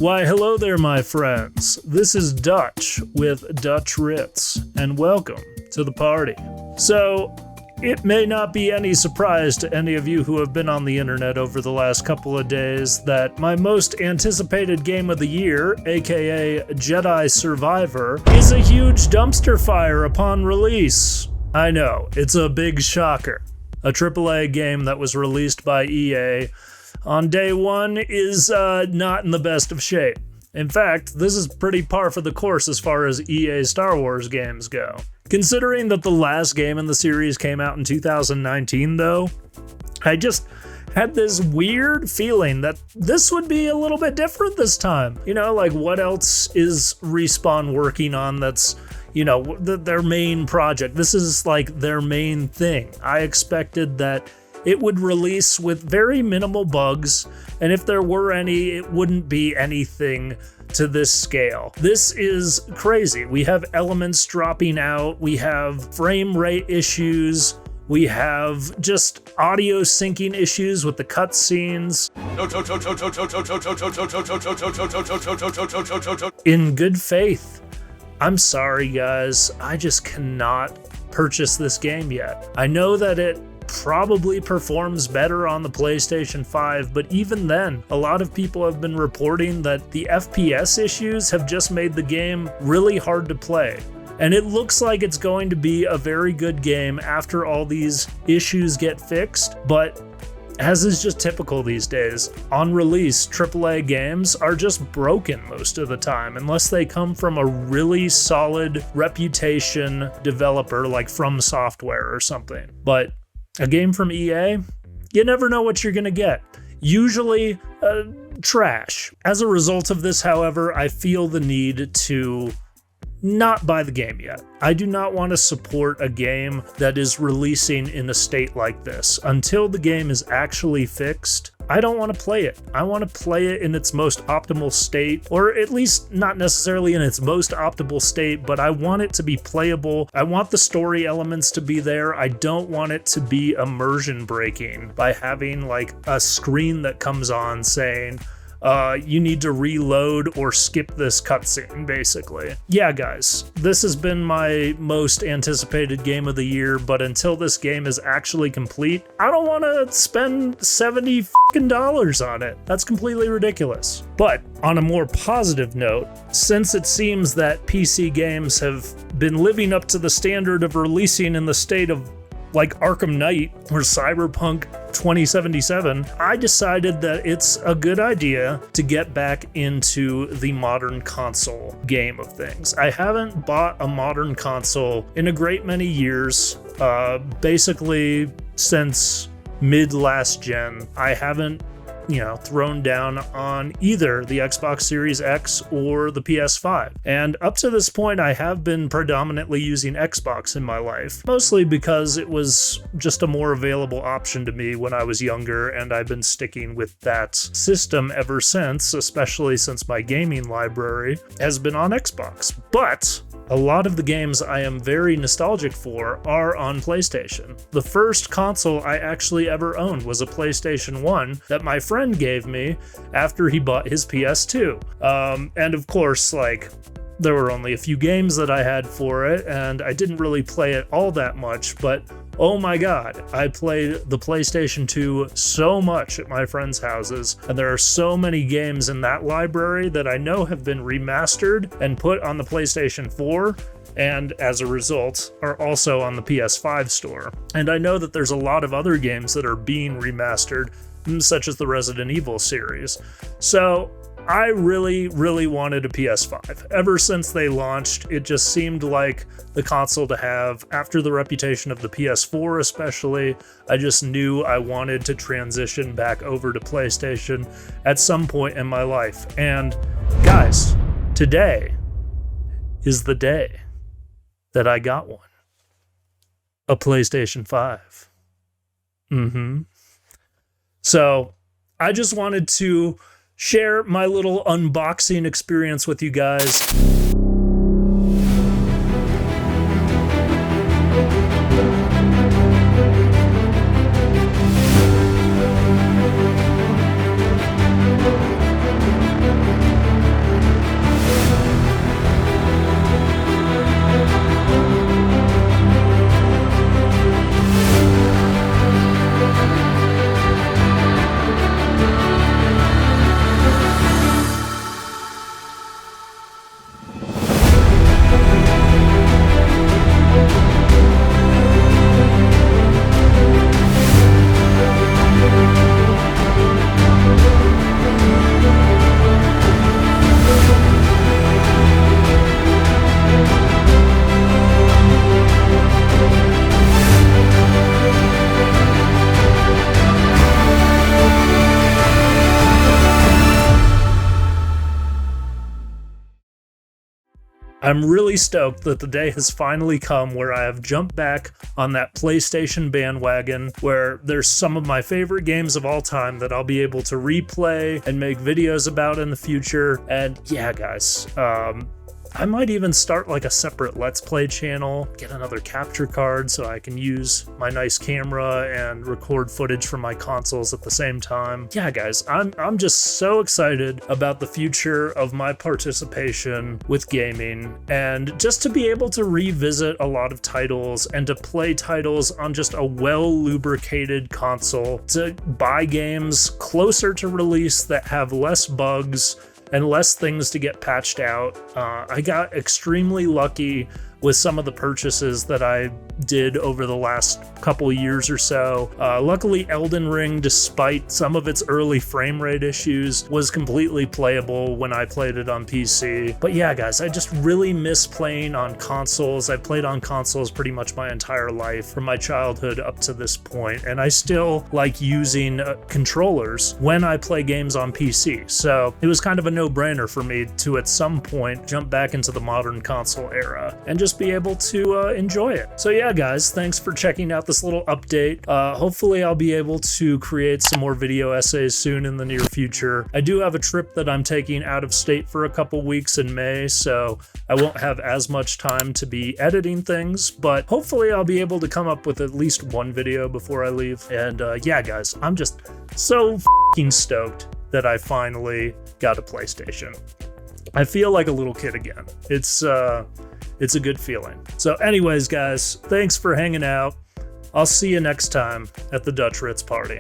Why, hello there, my friends. This is Dutch with Dutch Ritz, and welcome to the party. So, it may not be any surprise to any of you who have been on the internet over the last couple of days that my most anticipated game of the year, aka Jedi Survivor, is a huge dumpster fire upon release. I know, it's a big shocker. A AAA game that was released by EA on day one is not in the best of shape. In fact, this is pretty par for the course as far as EA Star Wars games go. Considering that the last game in the series came out in 2019 though, I just had this weird feeling that this would be a little bit different this time. You know, like what else is Respawn working on that's, you know, their main project? This is like their main thing. I expected that it would release with very minimal bugs, and if there were any, it wouldn't be anything to this scale. This is crazy. We have elements dropping out, we have frame rate issues, we have just audio syncing issues with the cutscenes. In good faith, I'm sorry guys, I just cannot purchase this game yet. I know that it probably performs better on the PlayStation 5, but even then, a lot of people have been reporting that the FPS issues have just made the game really hard to play. And it looks like it's going to be a very good game after all these issues get fixed, but as is just typical these days, on release, AAA games are just broken most of the time, unless they come from a really solid reputation developer like From Software or something. But a game from EA, you never know what you're gonna get. Usually, trash. As a result of this, however, I feel the need to not buy the game yet. I do not want to support a game that is releasing in a state like this. Until the game is actually fixed, I don't want to play it. I want to play it in its most optimal state, or at least not necessarily in its most optimal state, but I want it to be playable. I want the story elements to be there. I don't want it to be immersion breaking by having like a screen that comes on saying, you need to reload or skip this cutscene, basically. Yeah, guys, this has been my most anticipated game of the year, but until this game is actually complete, I don't want to spend $70 on it. That's completely ridiculous. But on a more positive note, since it seems that PC games have been living up to the standard of releasing in the state of like Arkham Knight or Cyberpunk 2077, I decided that it's a good idea to get back into the modern console game of things. I haven't bought a modern console in a great many years, basically since mid last gen. I haven't thrown down on either the Xbox Series X or the PS5. And up to this point, I have been predominantly using Xbox in my life, mostly because it was just a more available option to me when I was younger, and I've been sticking with that system ever since, especially since my gaming library has been on Xbox. But a lot of the games I am very nostalgic for are on PlayStation. The first console I actually ever owned was a PlayStation 1 that my friend gave me after he bought his PS2. And of course, there were only a few games that I had for it, and I didn't really play it all that much, but oh my god, I played the PlayStation 2 so much at my friends' houses, and there are so many games in that library that I know have been remastered and put on the PlayStation 4, and as a result, are also on the PS5 store. And I know that there's a lot of other games that are being remastered, such as the Resident Evil series. So I really, really wanted a PS5. Ever since they launched, it just seemed like the console to have. After the reputation of the PS4 especially, I just knew I wanted to transition back over to PlayStation at some point in my life. And guys, today is the day that I got one. A PlayStation 5. So I just wanted to share my little unboxing experience with you guys. I'm really stoked that the day has finally come where I have jumped back on that PlayStation bandwagon, where there's some of my favorite games of all time that I'll be able to replay and make videos about in the future. And yeah, guys, I might even start like a separate Let's Play channel, get another capture card so I can use my nice camera and record footage from my consoles at the same time. Yeah, guys, I'm just so excited about the future of my participation with gaming, and just to be able to revisit a lot of titles and to play titles on just a well-lubricated console, to buy games closer to release that have less bugs and less things to get patched out. I got extremely lucky with some of the purchases that I did over the last couple years or so. Luckily, Elden Ring, despite some of its early frame rate issues, was completely playable when I played it on PC. But yeah, guys, I just really miss playing on consoles. I played on consoles pretty much my entire life, from my childhood up to this point, and I still like using controllers when I play games on PC. So it was kind of a no-brainer for me to, at some point, jump back into the modern console era and just be able to enjoy it. So yeah, guys, thanks for checking out this little update. Hopefully I'll be able to create some more video essays soon in the near future. I do have a trip that I'm taking out of state for a couple weeks in May, so I won't have as much time to be editing things, but hopefully I'll be able to come up with at least one video before I leave. And yeah, guys, I'm just so f***ing stoked that I finally got a PlayStation. I feel like a little kid again. It's a good feeling. So anyways, guys, thanks for hanging out. I'll see you next time at the Dutch Ritz party.